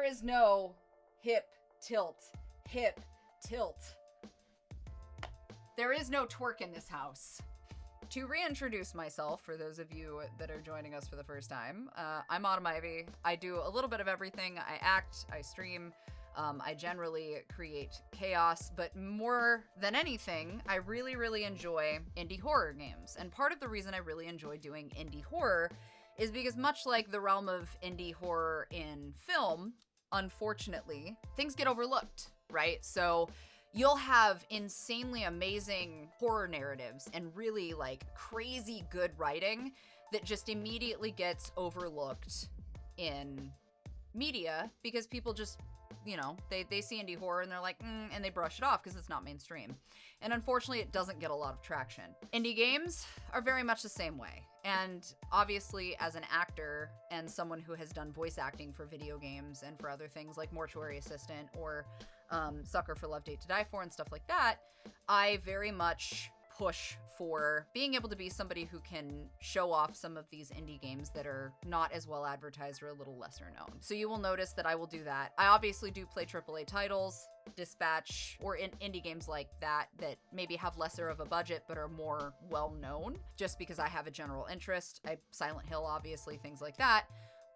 There is no hip tilt. Hip tilt. There is no twerk in this house. To reintroduce myself, for those of you that are joining us for the first time, I'm Autumn Ivy. I do a little bit of everything. I act, I stream, I generally create chaos, but more than anything, I really, really enjoy indie horror games. And part of the reason I really enjoy doing indie horror is because, much like the realm of indie horror in film, unfortunately, things get overlooked, right? So you'll have insanely amazing horror narratives and really like crazy good writing that just immediately gets overlooked in media because people just, you know, they see indie horror and they're like, and they brush it off because it's not mainstream. And unfortunately, it doesn't get a lot of traction. Indie games are very much the same way. And obviously, as an actor and someone who has done voice acting for video games and for other things like Mortuary Assistant or Sucker for Love, Date to Die For and stuff like that, I very much push for being able to be somebody who can show off some of these indie games that are not as well advertised or a little lesser known. So you will notice that I will do that. I obviously do play AAA titles, Dispatch, or in indie games like that that maybe have lesser of a budget but are more well known just because I have a general interest. Silent Hill, obviously, things like that.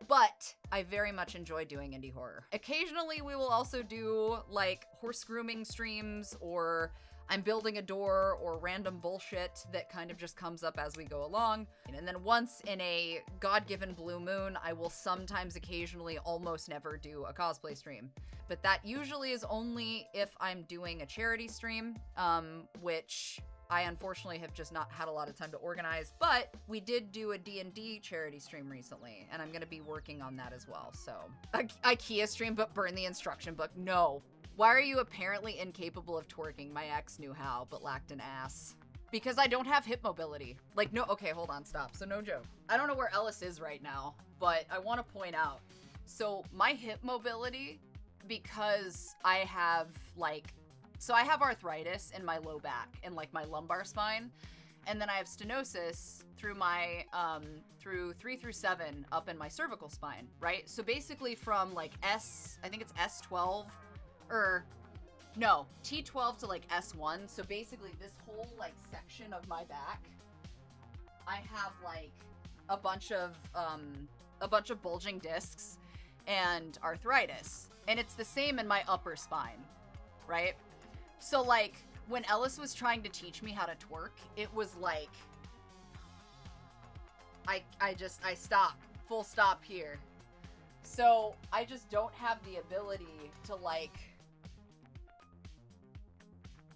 But I very much enjoy doing indie horror. Occasionally we will also do like horse grooming streams, or I'm building a door, or random bullshit that kind of just comes up as we go along. And then once in a God-given blue moon, I will sometimes occasionally almost never do a cosplay stream. But that usually is only if I'm doing a charity stream, which I unfortunately have just not had a lot of time to organize, but we did do a D&D charity stream recently, and I'm gonna be working on that as well. So, IKEA stream, but burn the instruction book. No. Why are you apparently incapable of twerking? My ex knew how, but lacked an ass. Because I don't have hip mobility. Like, no, okay, hold on, stop. So no joke. I don't know where Ellis is right now, but I want to point out. So my hip mobility, because I have I have arthritis in my low back and like my lumbar spine. And then I have stenosis through my, through 3 through 7 up in my cervical spine, right? So basically from like I think it's S12, or no, T12 to like S1. So basically this whole like section of my back, I have like a bunch of bulging discs and arthritis. And it's the same in my upper spine, right? So like when Ellis was trying to teach me how to twerk, it was like, I stop, full stop here. So I just don't have the ability to like,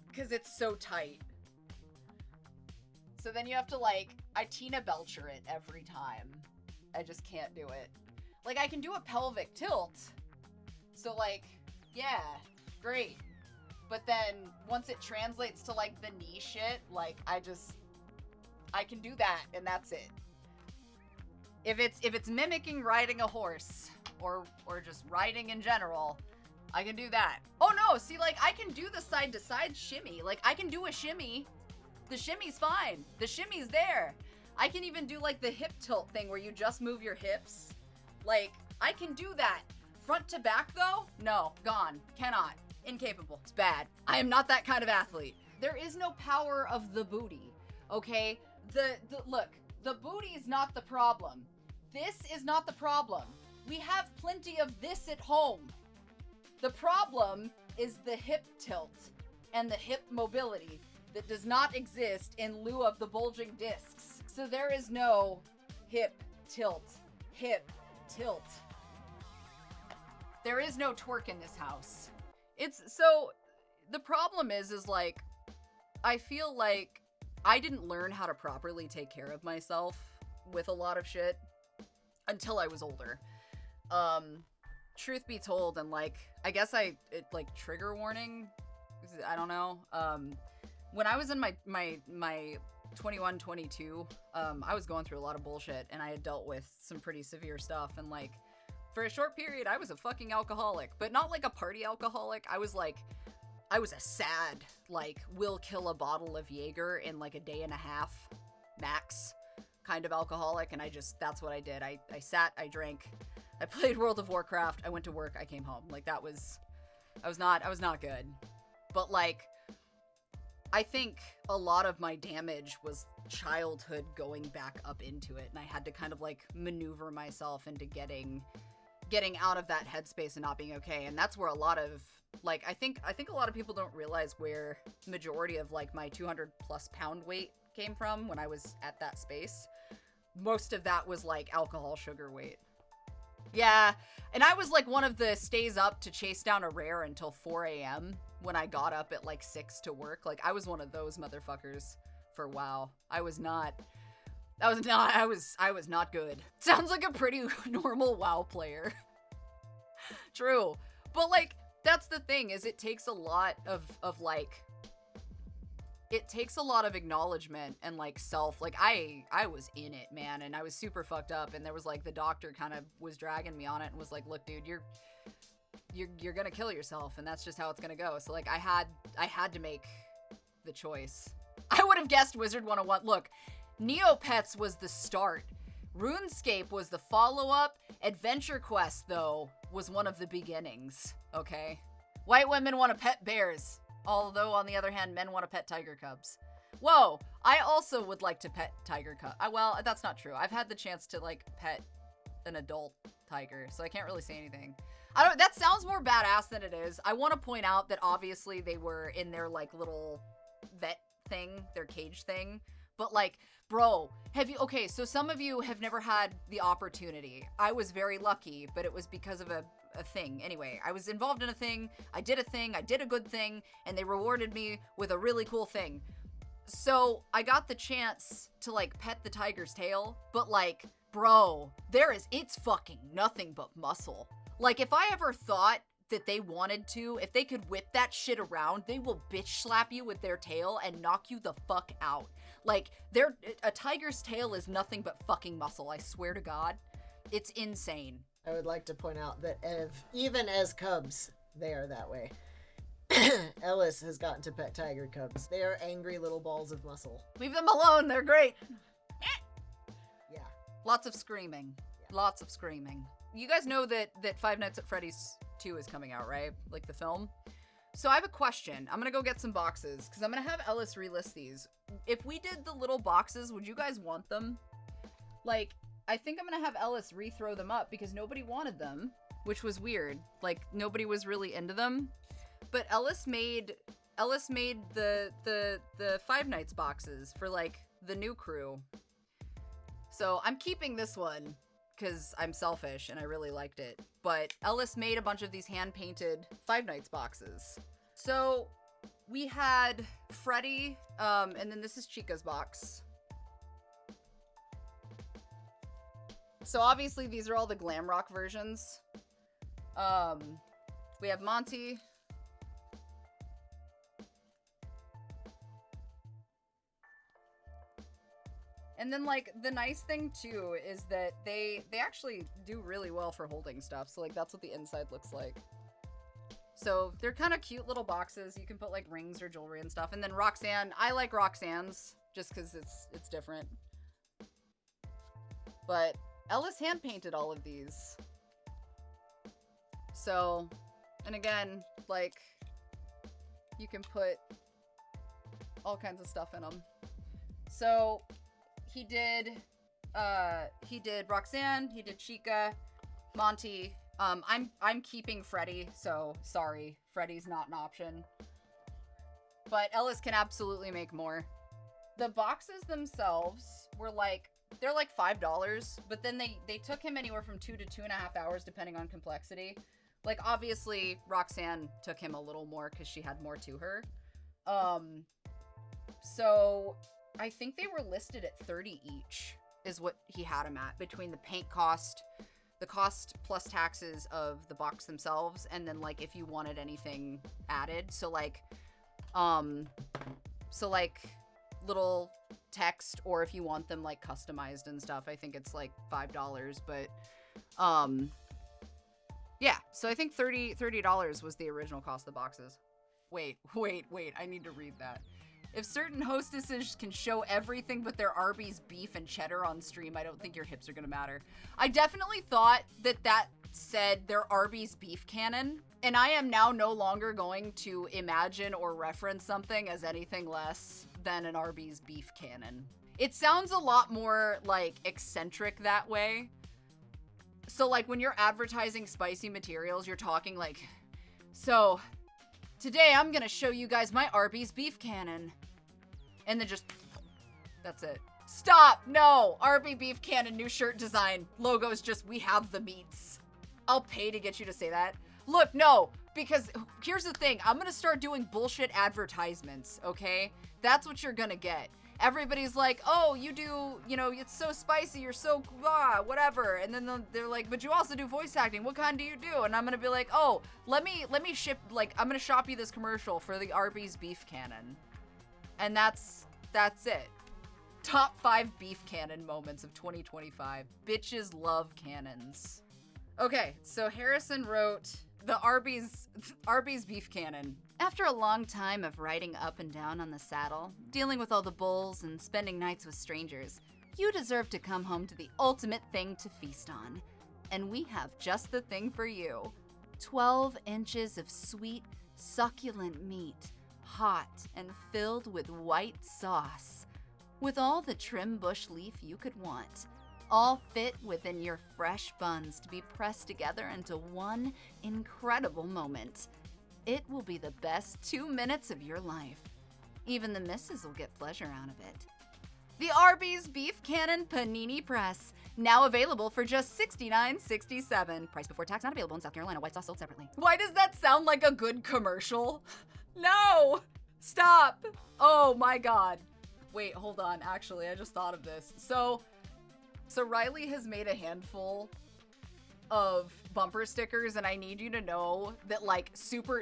because it's so tight. So then you have to like, I Tina Belcher it every time. I just can't do it. Like I can do a pelvic tilt. So like, yeah, great. But then once it translates to like the knee shit, like I can do that and that's it. If it's mimicking riding a horse or just riding in general, I can do that. Oh no, see, like I can do the side to side shimmy. Like I can do a shimmy. The shimmy's fine. The shimmy's there. I can even do like the hip tilt thing where you just move your hips. Like I can do that. Front to back though? No, gone. Cannot. Incapable. It's bad. I am not that kind of athlete. There is no power of the booty, okay? Look, the booty is not the problem. This is not the problem. We have plenty of this at home. The problem is the hip tilt and the hip mobility that does not exist in lieu of the bulging discs. So there is no hip tilt. Hip tilt. There is no twerk in this house. So the problem is like, I feel like I didn't learn how to properly take care of myself with a lot of shit until I was older. Truth be told, and like, I guess like trigger warning, I don't know. When I was in my 21, 22, I was going through a lot of bullshit and I had dealt with some pretty severe stuff, and like, for a short period, I was a fucking alcoholic, but not like a party alcoholic. I was a sad, like, will kill a bottle of Jaeger in like a day and a half, max, kind of alcoholic, and that's what I did. I sat, I drank, I played World of Warcraft. I went to work. I came home. Like, I was not good. But, like, I think a lot of my damage was childhood going back up into it. And I had to kind of, like, maneuver myself into getting out of that headspace and not being okay. And that's where a lot of, like, I think a lot of people don't realize where the majority of, like, my 200+ pound weight came from when I was at that space. Most of that was, like, alcohol sugar weight. Yeah, and I was, like, one of the stays up to chase down a rare until 4 a.m. when I got up at, like, 6 to work. Like, I was one of those motherfuckers for WoW. I was not good. Sounds like a pretty normal WoW player. True. But, like, that's the thing, is it takes a lot of like, it takes a lot of acknowledgement and, like, self, like, I was in it, man, and I was super fucked up, and there was, like, the doctor kind of was dragging me on it and was like, look, dude, you're gonna kill yourself, and that's just how it's gonna go. So, like, I had to make the choice. I would have guessed Wizard 101. Look, Neopets was the start. RuneScape was the follow-up. Adventure Quest, though, was one of the beginnings, okay? White women want to pet bears. Although, on the other hand, men want to pet tiger cubs. Whoa, I also would like to pet tiger cub. Well, that's not true. I've had the chance to, like, pet an adult tiger, so I can't really say anything. That sounds more badass than it is. I want to point out that obviously they were in their, like, little vet thing, their cage thing. But, like, bro, okay, so some of you have never had the opportunity. I was very lucky, but it was because of a thing. Anyway, I was involved in a thing, I did a good thing, and they rewarded me with a really cool thing. So I got the chance to, like, pet the tiger's tail, but, like, bro, it's fucking nothing but muscle. Like, if I ever thought that they wanted to, if they could whip that shit around, they will bitch slap you with their tail and knock you the fuck out. Like, a tiger's tail is nothing but fucking muscle, I swear to God. It's insane. I would like to point out that even as cubs, they are that way. Ellis has gotten to pet tiger cubs. They are angry little balls of muscle. Leave them alone, they're great. Yeah. Lots of screaming. Yeah. Lots of screaming. You guys know that Five Nights at Freddy's 2 is coming out, right? Like, the film? So I have a question. I'm gonna go get some boxes, because I'm gonna have Ellis relist these. If we did the little boxes, would you guys want them? Like, I think I'm gonna have Ellis re-throw them up, because nobody wanted them, which was weird. Like, nobody was really into them. But Ellis made the Five Nights boxes for, like, the new crew. So I'm keeping this one, because I'm selfish and I really liked it. But Ellis made a bunch of these hand-painted Five Nights boxes. So we had Freddy, and then this is Chica's box. So obviously these are all the glam rock versions. We have Monty. And then, like, the nice thing, too, is that they actually do really well for holding stuff. So, like, that's what the inside looks like. So, they're kind of cute little boxes. You can put, like, rings or jewelry and stuff. And then Roxanne. I like Roxanne's just because it's different. But Ellis hand-painted all of these. So, and again, like, you can put all kinds of stuff in them. So he did Roxanne, he did Chica, Monty. I'm keeping Freddy, so sorry, Freddy's not an option. But Ellis can absolutely make more. The boxes themselves were like, they're like $5, but then they took him anywhere from 2 to 2.5 hours depending on complexity. Like, obviously, Roxanne took him a little more because she had more to her. So I think they were listed at $30 each is what he had them at, between the paint cost, the cost plus taxes of the box themselves, and then, like, if you wanted anything added. So like little text, or if you want them, like, customized and stuff, I think it's like $5, but yeah, so I think $30 was the original cost of the boxes. Wait, I need to read that. If certain hostesses can show everything but their Arby's beef and cheddar on stream, I don't think your hips are gonna matter. I definitely thought that said their Arby's beef cannon, and I am now no longer going to imagine or reference something as anything less than an Arby's beef cannon. It sounds a lot more, like, eccentric that way. So, like, when you're advertising spicy materials, you're talking like, so, today I'm gonna show you guys my Arby's beef cannon. And then just, that's it. Stop! No! Arby beef cannon, new shirt design. Logo's just, we have the meats. I'll pay to get you to say that. Look, no, because here's the thing. I'm gonna start doing bullshit advertisements, okay? That's what you're gonna get. Everybody's like, oh, you do, you know, it's so spicy, you're so, whatever. And then they're like, but you also do voice acting. What kind do you do? And I'm gonna be like, oh, let me ship, like, I'm gonna shop you this commercial for the Arby's beef cannon. And that's it. Top 5 beef cannon moments of 2025. Bitches love cannons. Okay, so Harrison wrote the Arby's beef cannon. After a long time of riding up and down on the saddle, dealing with all the bulls and spending nights with strangers, you deserve to come home to the ultimate thing to feast on. And we have just the thing for you. 12 inches of sweet, succulent meat, hot and filled with white sauce, with all the trim bush leaf you could want, all fit within your fresh buns to be pressed together into one incredible moment. It will be the best 2 minutes of your life. Even the missus will get pleasure out of it. The Arby's Beef Cannon Panini Press, now available for just $69.67. Price before tax not available in South Carolina. White sauce sold separately. Why does that sound like a good commercial? No! Stop! Oh my god. Wait, hold on. Actually, I just thought of this. So Riley has made a handful of bumper stickers, and I need you to know that, like,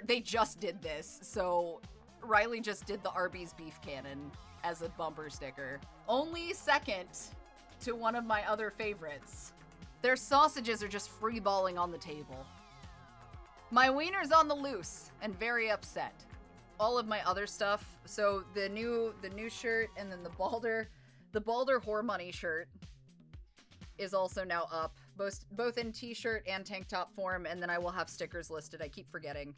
they just did this. So Riley just did the Arby's beef cannon as a bumper sticker. Only second to one of my other favorites. Their sausages are just freeballing on the table. My wiener's on the loose and very upset. All of my other stuff, so the new shirt and then the Balder Whore Money shirt is also now up, both in t-shirt and tank top form, and then I will have stickers listed. I keep forgetting.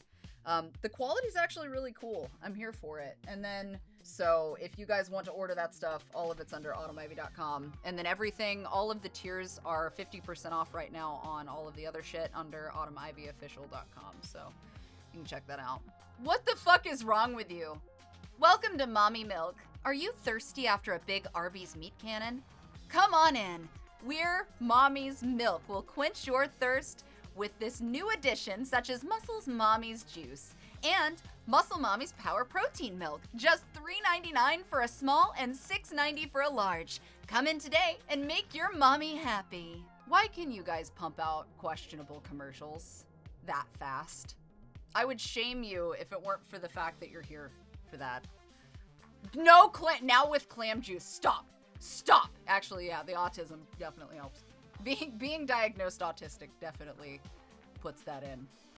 The quality's actually really cool. I'm here for it. And then, so if you guys want to order that stuff, all of it's under autumnivy.com. And then everything, all of the tiers are 50% off right now on all of the other shit under autumnivyofficial.com. So you can check that out. What the fuck is wrong with you? Welcome to Mommy Milk. Are you thirsty after a big Arby's meat cannon? Come on in. We're Mommy's Milk will quench your thirst with this new addition, such as Muscle's Mommy's Juice and Muscle Mommy's Power Protein Milk. Just $3.99 for a small and $6.90 for a large. Come in today and make your mommy happy. Why can you guys pump out questionable commercials that fast? I would shame you if it weren't for the fact that you're here for that. No now with clam juice. Stop. Actually, yeah, the autism definitely helps. Being diagnosed autistic definitely puts that in.